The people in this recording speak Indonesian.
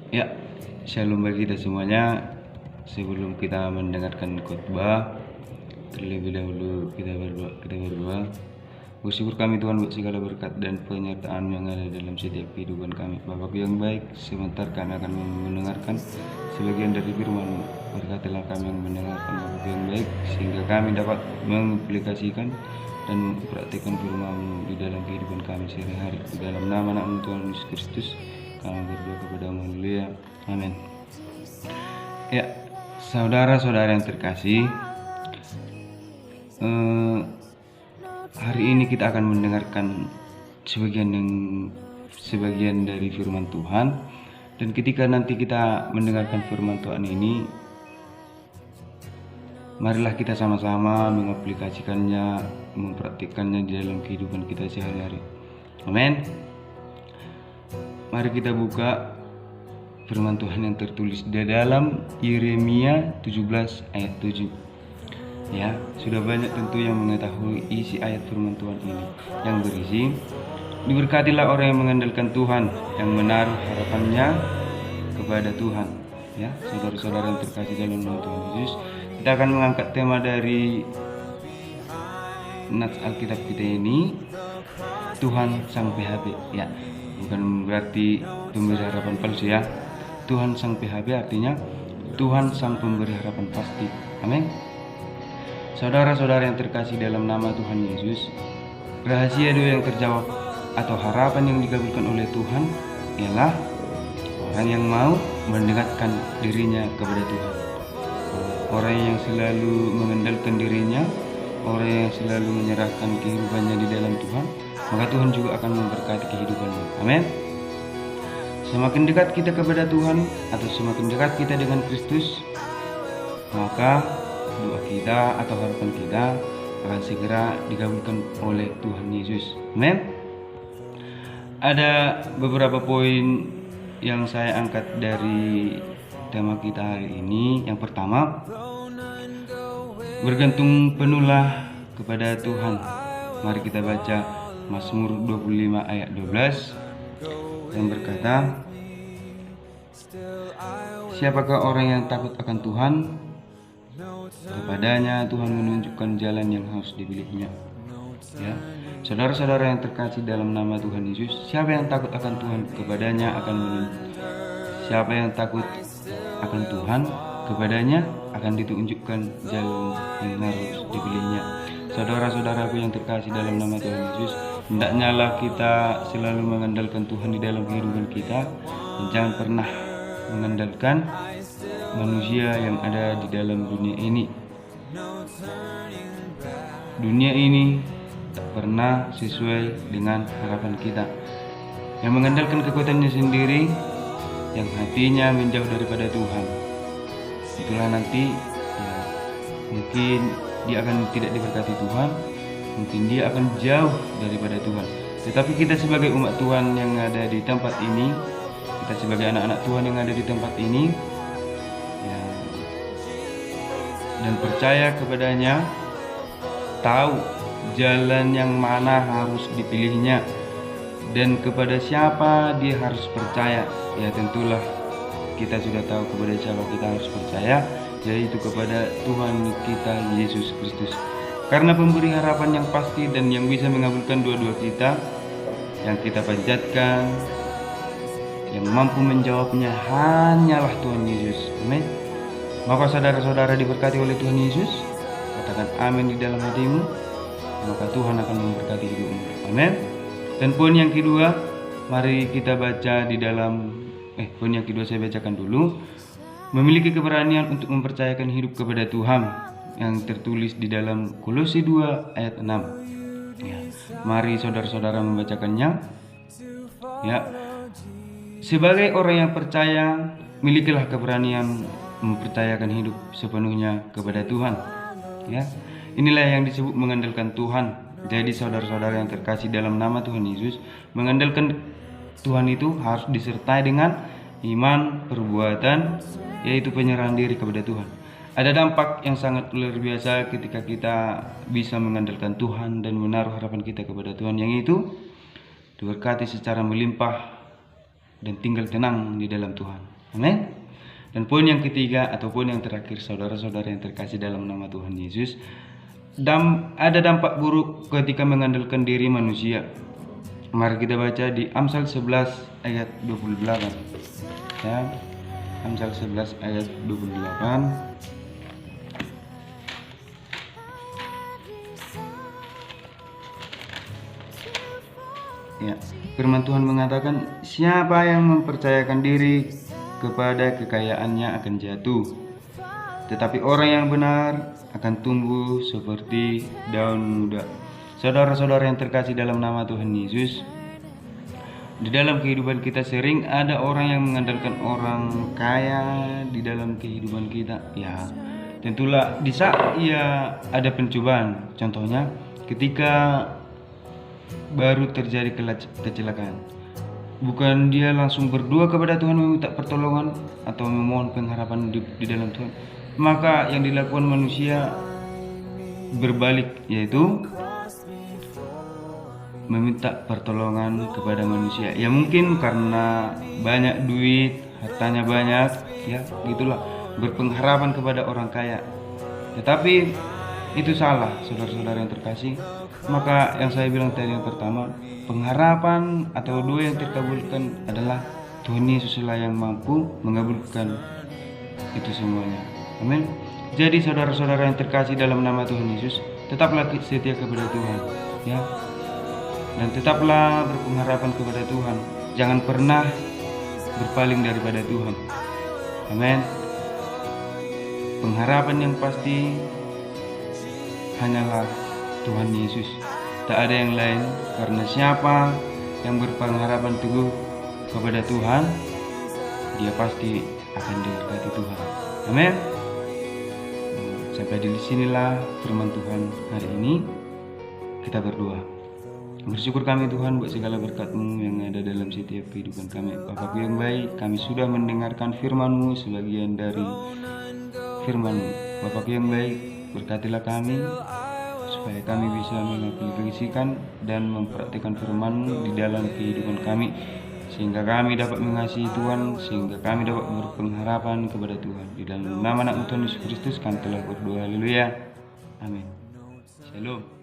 Ya, shalom bagi kita semuanya. Sebelum kita mendengarkan khotbah, terlebih dahulu kita berdoa. Bersyukur kami Tuhan buat segala berkat dan penyertaan yang ada dalam setiap kehidupan kami. Bapakku yang baik, sebentar kami akan mendengarkan sebagian dari firman-Mu. Berkatilah kami yang mendengarkan Bapakku yang baik, sehingga kami dapat mengaplikasikan dan mempraktikkan firman-Mu di dalam kehidupan kami sehari-hari. Di dalam nama anak Tuhan Yesus Kristus, kami berdoa kepada-Mu. Haleluya. Amin. Ya, saudara-saudara yang terkasih, hari ini kita akan mendengarkan sebagian dari firman Tuhan. Dan ketika nanti kita mendengarkan firman Tuhan ini, marilah kita sama-sama mengaplikasikannya, mempraktikkannya di dalam kehidupan kita sehari-hari. Amin. Mari kita buka firman Tuhan yang tertulis di dalam Yeremia 17 ayat 7. Ya, sudah banyak tentu yang mengetahui isi ayat firman Tuhan ini, yang berisi, diberkatilah orang yang mengandalkan Tuhan, yang menaruh harapannya kepada Tuhan. Ya, saudara-saudara yang terkasih dalam nama Tuhan Yesus, kita akan mengangkat tema dari nats Alkitab kita ini, Tuhan Sang PHB. Ya, bukan berarti pemberi harapan palsu ya. Tuhan Sang PHB artinya Tuhan Sang Pemberi Harapan Pasti. Amin. Saudara-saudara yang terkasih dalam nama Tuhan Yesus, rahasia doa yang terjawab atau harapan yang dikabulkan oleh Tuhan ialah orang yang mau mendekatkan dirinya kepada Tuhan. Orang yang selalu mengandalkan dirinya, orang yang selalu menyerahkan kehidupannya di dalam Tuhan, maka Tuhan juga akan memberkati kehidupannya. Amin. Semakin dekat kita kepada Tuhan atau semakin dekat kita dengan Kristus, maka doa kita atau harapan kita akan segera dikabulkan oleh Tuhan Yesus. Amin. Ada beberapa poin yang saya angkat dari tema kita hari ini. Yang pertama, bergantung penuhlah kepada Tuhan. Mari kita baca Mazmur 25 ayat 12 yang berkata, siapakah orang yang takut akan Tuhan? Kepadanya Tuhan menunjukkan jalan yang harus dipilihnya. Ya, saudara-saudara yang terkasih dalam nama Tuhan Yesus, siapa yang takut akan Tuhan, kepadanya akan siapa yang takut akan Tuhan, kepadanya akan ditunjukkan jalan yang harus dipilihnya. Saudara-saudaraku yang terkasih dalam nama Tuhan Yesus, hendaknya lah kita selalu mengandalkan Tuhan di dalam kehidupan kita, dan jangan pernah mengandalkan manusia yang ada di dalam dunia ini. Dunia ini tak pernah sesuai dengan harapan kita. Yang mengandalkan kekuatannya sendiri, yang hatinya menjauh daripada Tuhan, itulah nanti ya, mungkin dia akan tidak diberkati Tuhan, mungkin dia akan jauh daripada Tuhan. Tetapi kita sebagai umat Tuhan yang ada di tempat ini, kita sebagai anak-anak Tuhan yang ada di tempat ini ya, dan percaya kepadanya, tahu jalan yang mana harus dipilihnya dan kepada siapa dia harus percaya. Ya tentulah kita sudah tahu kepada siapa kita harus percaya, yaitu kepada Tuhan kita Yesus Kristus. Karena pemberi harapan yang pasti dan yang bisa mengabulkan doa-doa kita yang kita panjatkan, yang mampu menjawabnya hanyalah Tuhan Yesus. Amin. Maka saudara-saudara diberkati oleh Tuhan Yesus, katakan amin di dalam hatimu, maka Tuhan akan memberkati hidupmu. Amin. Dan poin yang kedua, mari kita baca di dalam poin yang kedua saya bacakan dulu. Memiliki keberanian untuk mempercayakan hidup kepada Tuhan, yang tertulis di dalam Kolose 2 ayat 6. Ya, mari saudara-saudara membacakannya. Ya, sebagai orang yang percaya, milikilah keberanian mempercayakan hidup sepenuhnya kepada Tuhan. Ya, inilah yang disebut mengandalkan Tuhan. Jadi saudara-saudara yang terkasih dalam nama Tuhan Yesus, mengandalkan Tuhan itu harus disertai dengan iman, perbuatan, yaitu penyerahan diri kepada Tuhan. Ada dampak yang sangat luar biasa ketika kita bisa mengandalkan Tuhan dan menaruh harapan kita kepada Tuhan, yang itu diberkati secara melimpah dan tinggal tenang di dalam Tuhan. Amin. Dan poin yang ketiga ataupun yang terakhir, saudara-saudara yang terkasih dalam nama Tuhan Yesus, ada dampak buruk ketika mengandalkan diri manusia. Mari kita baca di Amsal 11 ayat 28. Ya, Amsal 11 ayat 28. Ya, firman Tuhan mengatakan, siapa yang mempercayakan diri kepada kekayaannya akan jatuh, tetapi orang yang benar akan tumbuh seperti daun muda. Saudara-saudara yang terkasih dalam nama Tuhan Yesus, di dalam kehidupan kita sering ada orang yang mengandalkan orang kaya di dalam kehidupan kita. Ya, tentulah di saat ia ada pencobaan, contohnya ketika baru terjadi kecelakaan, bukan dia langsung berdoa kepada Tuhan meminta pertolongan atau memohon pengharapan di dalam Tuhan, maka yang dilakukan manusia berbalik, yaitu meminta pertolongan kepada manusia. Ya mungkin karena banyak duit, hartanya banyak, ya gitulah, berpengharapan kepada orang kaya. Tetapi itu salah, saudara-saudara yang terkasih. Maka yang saya bilang tadi yang pertama, pengharapan atau doa yang terkabulkan adalah Tuhan Yesus lah yang mampu mengabulkan itu semuanya. Amin. Jadi saudara-saudara yang terkasih dalam nama Tuhan Yesus, tetaplah setia kepada Tuhan, ya. Dan tetaplah berpengharapan kepada Tuhan. Jangan pernah berpaling daripada Tuhan. Amin. Pengharapan yang pasti hanyalah Tuhan Yesus. Tak ada yang lain, karena siapa yang berpengharapan teguh kepada Tuhan, dia pasti akan diberkati Tuhan. Amin. Sampai di sinilah firman Tuhan hari ini. Kita berdoa. Bersyukur kami Tuhan buat segala berkat-Mu yang ada dalam setiap kehidupan kami. Bapa yang baik, kami sudah mendengarkan firman-Mu, sebagian dari firman-Mu. Bapa yang baik, berkatilah kami supaya kami bisa mengaplikasikan dan mempraktikkan firman-Mu di dalam kehidupan kami, sehingga kami dapat mengasihi Tuhan, sehingga kami dapat berpengharapan kepada Tuhan. Di dalam nama anak Tuhan Yesus Kristus kami telah berdoa. Haleluya. Amin. Shalom.